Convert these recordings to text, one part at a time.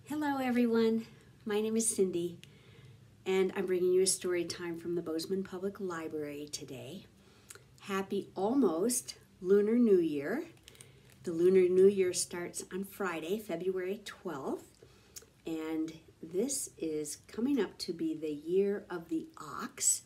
Hello everyone, my name is Cindy and I'm bringing you a story time from the Bozeman Public Library today. Happy almost Lunar New Year. The Lunar New Year starts on Friday, February 12th, and this is coming up to be the year of the ox,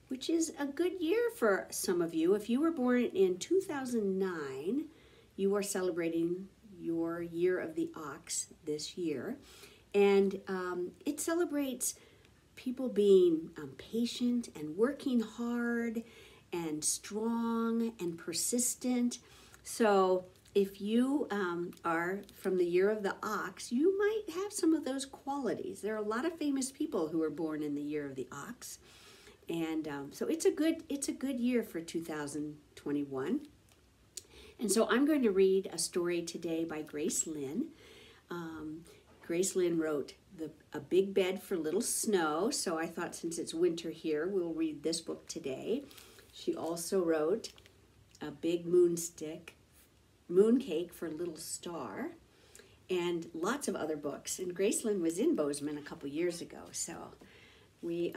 which is a good year for some of you. If you were born in 2009, you are celebrating your year of the ox this year. And it celebrates people being patient and working hard and strong and persistent. So if you are from the year of the ox, you might have some of those qualities. There are a lot of famous people who were born in the year of the ox. And so it's a good year for 2021. And so I'm going to read a story today by Grace Lin. Grace Lin wrote A Big Bed for Little Snow. So I thought since it's winter here, we'll read this book today. She also wrote A Big Mooncake for Little Star, and lots of other books. And Grace Lin was in Bozeman a couple years ago, so we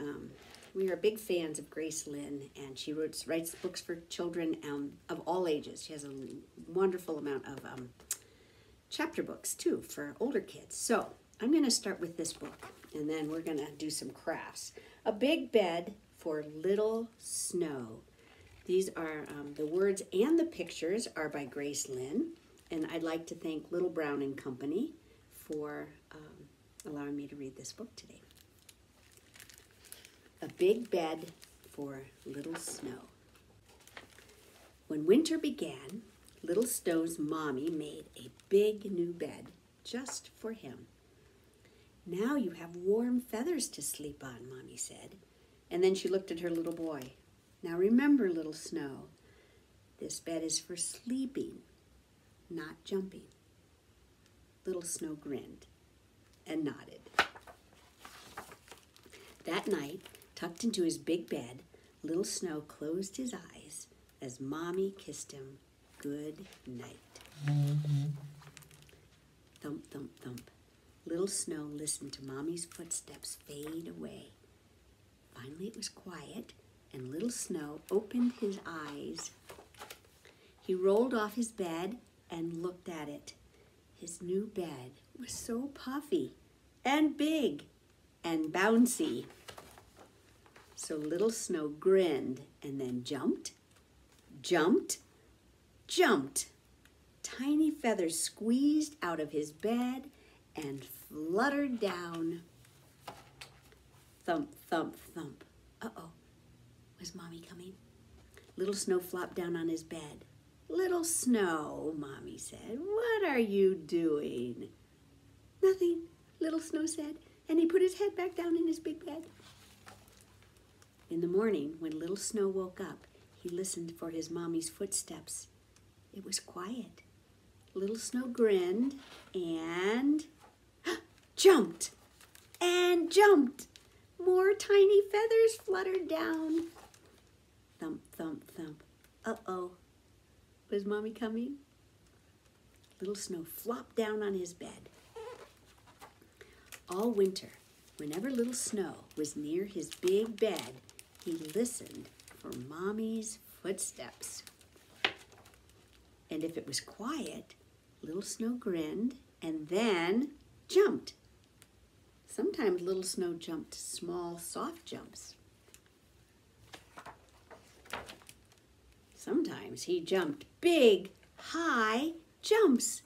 are big fans of Grace Lin, and she writes books for children of all ages. She has a wonderful amount of chapter books too for older kids. So I'm going to start with this book, and then we're going to do some crafts. A Big Bed for Little Snow. These are the words and the pictures are by Grace Lin, and I'd like to thank Little Brown and Company for allowing me to read this book today. A Big Bed for Little Snow. When winter began, Little Snow's mommy made a big new bed just for him. Now you have warm feathers to sleep on, Mommy said. And then she looked at her little boy. Now remember, Little Snow, this bed is for sleeping, not jumping. Little Snow grinned and nodded. That night, tucked into his big bed, Little Snow closed his eyes as Mommy kissed him good night. Thump, thump, thump. Little Snow listened to Mommy's footsteps fade away. Finally it was quiet, and Little Snow opened his eyes. He rolled off his bed and looked at it. His new bed was so puffy and big and bouncy. So Little Snow grinned and then jumped, jumped, jumped. Tiny feathers squeezed out of his bed and fluttered down. Thump, thump, thump. Uh-oh, was Mommy coming? Little Snow flopped down on his bed. Little Snow, Mommy said, what are you doing? Nothing, Little Snow said, and he put his head back down in his big bed. In the morning, when Little Snow woke up, he listened for his Mommy's footsteps. It was quiet. Little Snow grinned and jumped and jumped. More tiny feathers fluttered down. Thump, thump, thump. Uh-oh, was Mommy coming? Little Snow flopped down on his bed. All winter, whenever Little Snow was near his big bed, he listened for Mommy's footsteps. And if it was quiet, Little Snow grinned and then jumped. Sometimes Little Snow jumped small, soft jumps. Sometimes he jumped big, high jumps.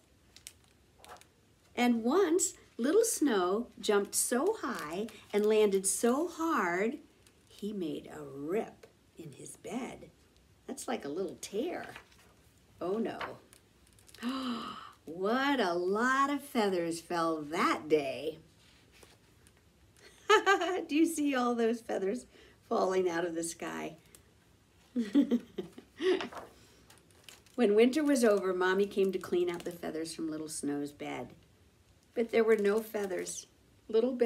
And once, Little Snow jumped so high and landed so hard, he made a rip in his bed. That's like a little tear. Oh no. What a lot of feathers fell that day. Do you see all those feathers falling out of the sky? When winter was over, Mommy came to clean out the feathers from Little Snow's bed. But there were no feathers. Little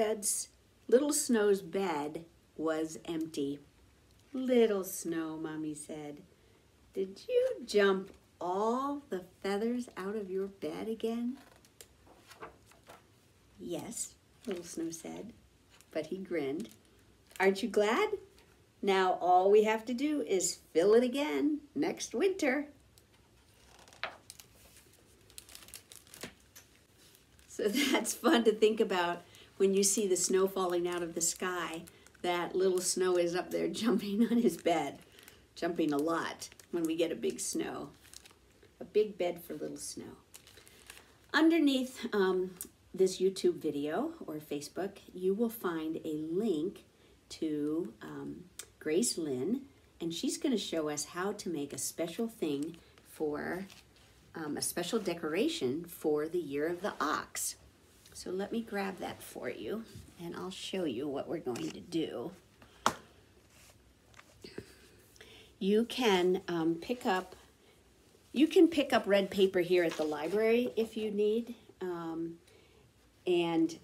Snow's bed was empty. Little Snow, Mommy said, did you jump all the feathers out of your bed again? Yes, Little Snow said, but he grinned. Aren't you glad? Now all we have to do is fill it again next winter. So that's fun to think about when you see the snow falling out of the sky, that Little Snow is up there jumping on his bed, jumping a lot when we get a big snow. A big bed for Little Snow. Underneath this YouTube video or Facebook, you will find a link to Grace Lin, and she's going to show us how to make a special thing for a special decoration for the Year of the Ox. So let me grab that for you, and I'll show you what we're going to do. You can pick up red paper here at the library if you need, and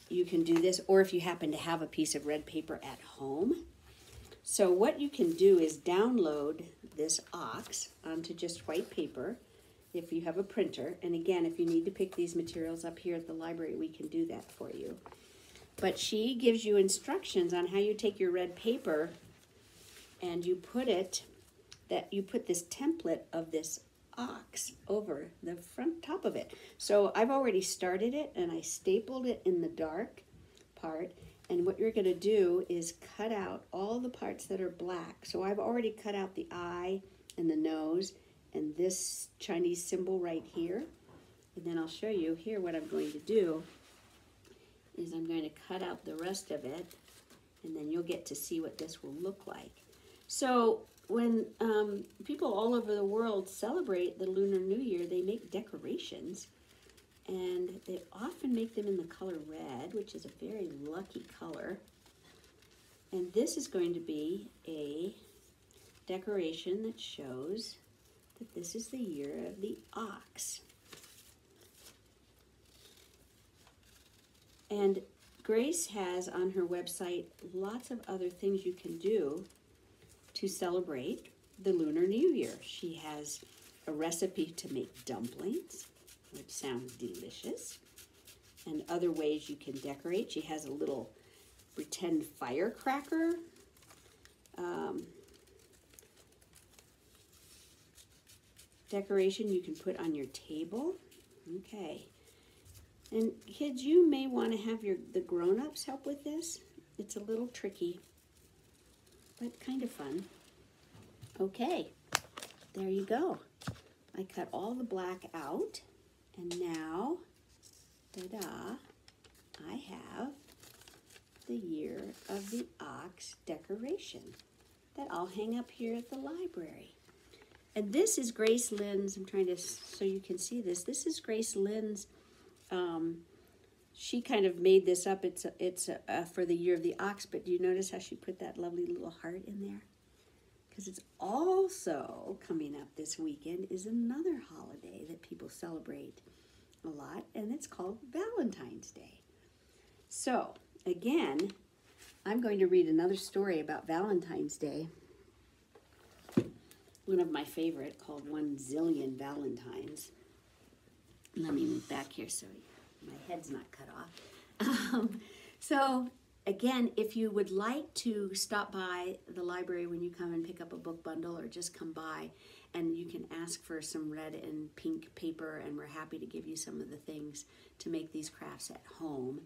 you can do this, or if you happen to have a piece of red paper at home. So what you can do is download this ox onto just white paper if you have a printer. And again, if you need to pick these materials up here at the library, we can do that for you. But she gives you instructions on how you take your red paper and you put this template of this ox over the front top of it. So I've already started it, and I stapled it in the dark part, and what you're going to do is cut out all the parts that are black. So I've already cut out the eye and the nose and this Chinese symbol right here, and then I'll show you here what I'm going to do is I'm going to cut out the rest of it, and then you'll get to see what this will look like. So when people all over the world celebrate the Lunar New Year, they make decorations, and they often make them in the color red, which is a very lucky color. And this is going to be a decoration that shows that this is the year of the ox. And Grace has on her website lots of other things you can do to celebrate the Lunar New Year. She has a recipe to make dumplings, which sounds delicious, and other ways you can decorate. She has a little pretend firecracker. Decoration you can put on your table. Okay. And kids, you may want to have the grown-ups help with this. It's a little tricky, but kind of fun. Okay, there you go. I cut all the black out, and now, ta-da, I have the Year of the Ox decoration that I'll hang up here at the library. And this is Grace Lin's, I'm trying to, so you can see this. This is Grace Lin's, she kind of made this up. It's for the Year of the Ox, but do you notice how she put that lovely little heart in there? Because it's also coming up this weekend is another holiday that people celebrate a lot, and it's called Valentine's Day. So, again, I'm going to read another story about Valentine's Day. One of my favorite, called 1 Zillion Valentines. Let me move back here so my head's not cut off. So again, if you would like to stop by the library when you come and pick up a book bundle, or just come by, and you can ask for some red and pink paper, and we're happy to give you some of the things to make these crafts at home.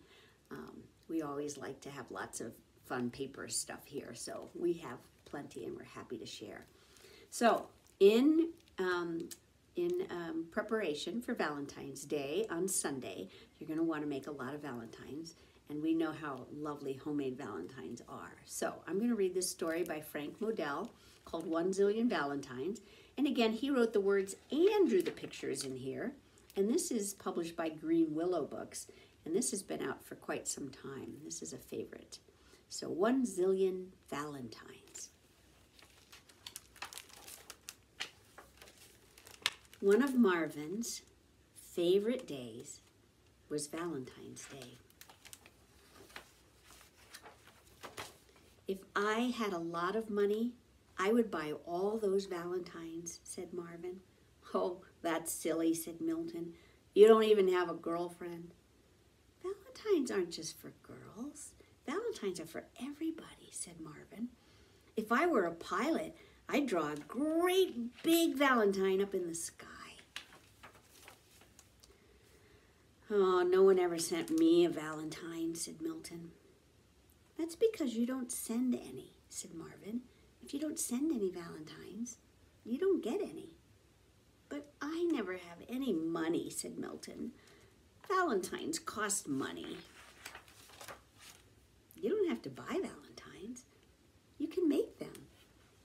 We always like to have lots of fun paper stuff here, so we have plenty and we're happy to share. So in preparation for Valentine's Day on Sunday, you're going to want to make a lot of Valentines, and we know how lovely homemade Valentines are. So I'm going to read this story by Frank Modell called 1 Zillion Valentines. And again, he wrote the words and drew the pictures in here. And this is published by Green Willow Books, and this has been out for quite some time. This is a favorite. So 1 Zillion Valentines. One of Marvin's favorite days was Valentine's Day. If I had a lot of money, I would buy all those Valentines, said Marvin. Oh, that's silly, said Milton. You don't even have a girlfriend. Valentines aren't just for girls. Valentines are for everybody, said Marvin. If I were a pilot, I'd draw a great big Valentine up in the sky. Oh, no one ever sent me a Valentine, said Milton. That's because you don't send any, said Marvin. If you don't send any Valentines, you don't get any. But I never have any money, said Milton. Valentines cost money. You don't have to buy Valentines. You can make them.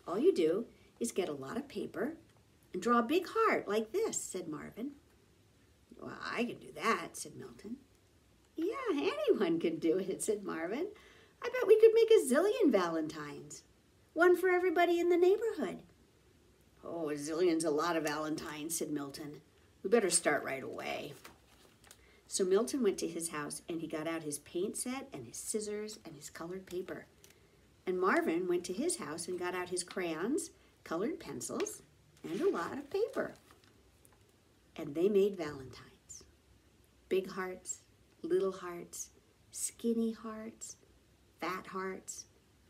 All you do is get a lot of paper and draw a big heart like this, said Marvin. Well, I can do that, said Milton. Yeah, anyone can do it, said Marvin. I bet we could make a zillion Valentines. One for everybody in the neighborhood. Oh, a zillion's a lot of Valentines, said Milton. We better start right away. So Milton went to his house and he got out his paint set and his scissors and his colored paper. And Marvin went to his house and got out his crayons, colored pencils, and a lot of paper. And they made Valentines. Big hearts, little hearts, skinny hearts, fat hearts,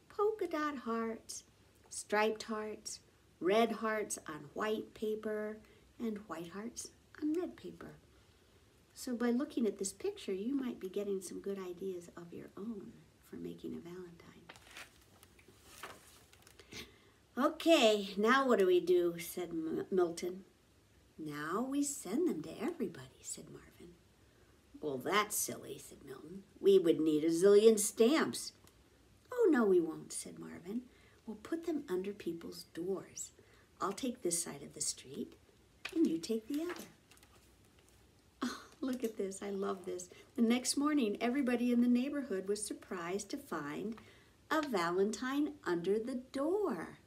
polka dot hearts, striped hearts, red hearts on white paper, and white hearts on red paper. So by looking at this picture, you might be getting some good ideas of your own for making a Valentine. Okay, now what do we do, said Milton. Now we send them to everybody, said Marvin. Well, that's silly, said Milton. We would need a zillion stamps. Oh, no, we won't, said Marvin. We'll put them under people's doors. I'll take this side of the street, and you take the other. Oh, look at this. I love this. The next morning, everybody in the neighborhood was surprised to find a Valentine under the door.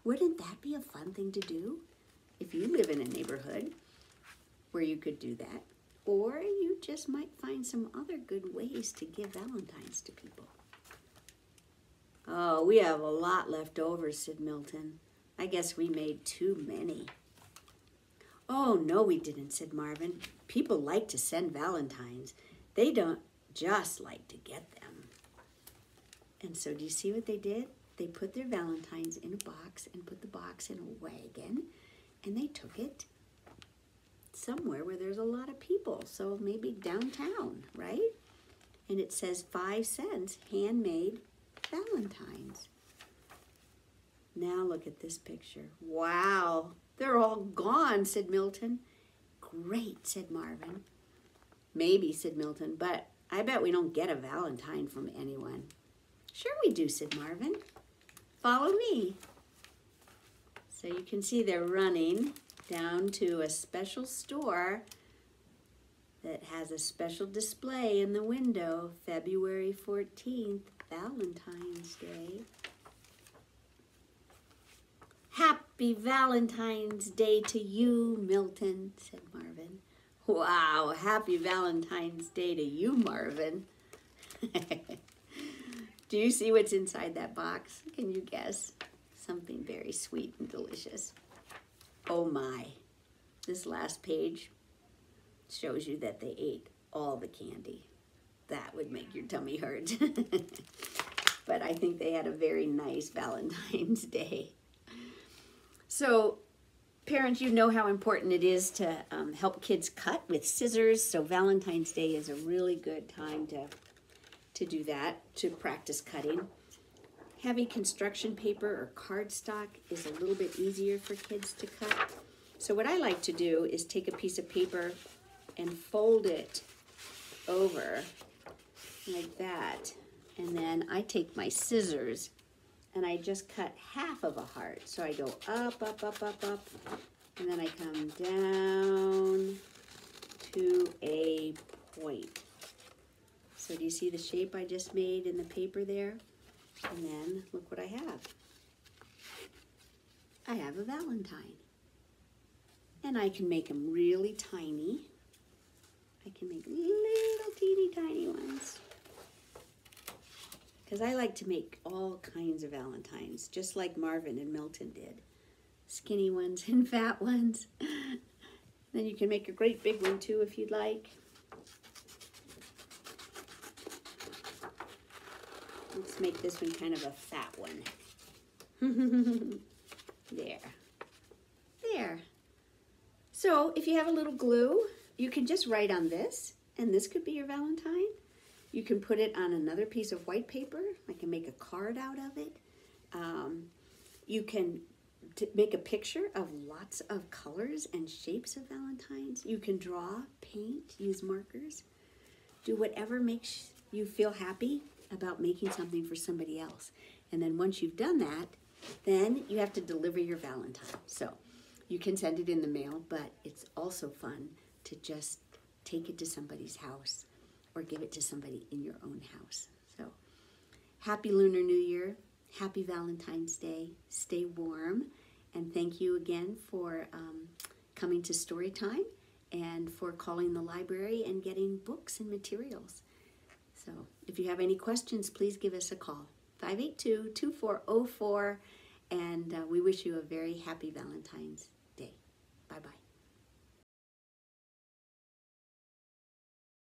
Wouldn't that be a fun thing to do? If you live in a neighborhood where you could do that, or you just might find some other good ways to give Valentines to people. Oh, we have a lot left over, said Milton. I guess we made too many. Oh, no, we didn't, said Marvin. People like to send Valentines. They don't just like to get them. And so do you see what they did? They put their Valentines in a box and put the box in a wagon, and they took it somewhere where there's a lot of people, so maybe downtown, right? And it says 5 cents, handmade Valentines. Now look at this picture. Wow, they're all gone, said Milton. Great, said Marvin. Maybe, said Milton, but I bet we don't get a Valentine from anyone. Sure we do, said Marvin. Follow me. So you can see they're running down to a special store that has a special display in the window, February 14th, Valentine's Day. Happy Valentine's Day to you, Milton, said Marvin. Wow, happy Valentine's Day to you, Marvin. Do you see what's inside that box? Can you guess? Something very sweet and delicious. Oh my, this last page shows you that they ate all the candy. That would make your tummy hurt. But I think they had a very nice Valentine's Day. So parents, you know how important it is to help kids cut with scissors. So Valentine's Day is a really good time to do that, to practice cutting. Heavy construction paper or cardstock is a little bit easier for kids to cut. So what I like to do is take a piece of paper and fold it over like that. And then I take my scissors and I just cut half of a heart. So I go up, up, up, up, up, and then I come down to a point. So do you see the shape I just made in the paper there? And then look what I have. I have a Valentine. And I can make them really tiny. I can make little teeny tiny ones. Because I like to make all kinds of Valentines, just like Marvin and Milton did. skinny ones and fat ones. Then you can make a great big one too if you'd like. Let's make this one kind of a fat one. There. There. So if you have a little glue, you can just write on this, and this could be your Valentine. You can put it on another piece of white paper. I can make a card out of it. You can make a picture of lots of colors and shapes of Valentines. You can draw, paint, use markers. Do whatever makes you feel happy about making something for somebody else. And then once you've done that, then you have to deliver your Valentine. So you can send it in the mail, but it's also fun to just take it to somebody's house or give it to somebody in your own house. So happy Lunar New Year. Happy Valentine's Day. Stay warm. And thank you again for coming to Storytime and for calling the library and getting books and materials. So if you have any questions, please give us a call. 582-2404, and we wish you a very happy Valentine's.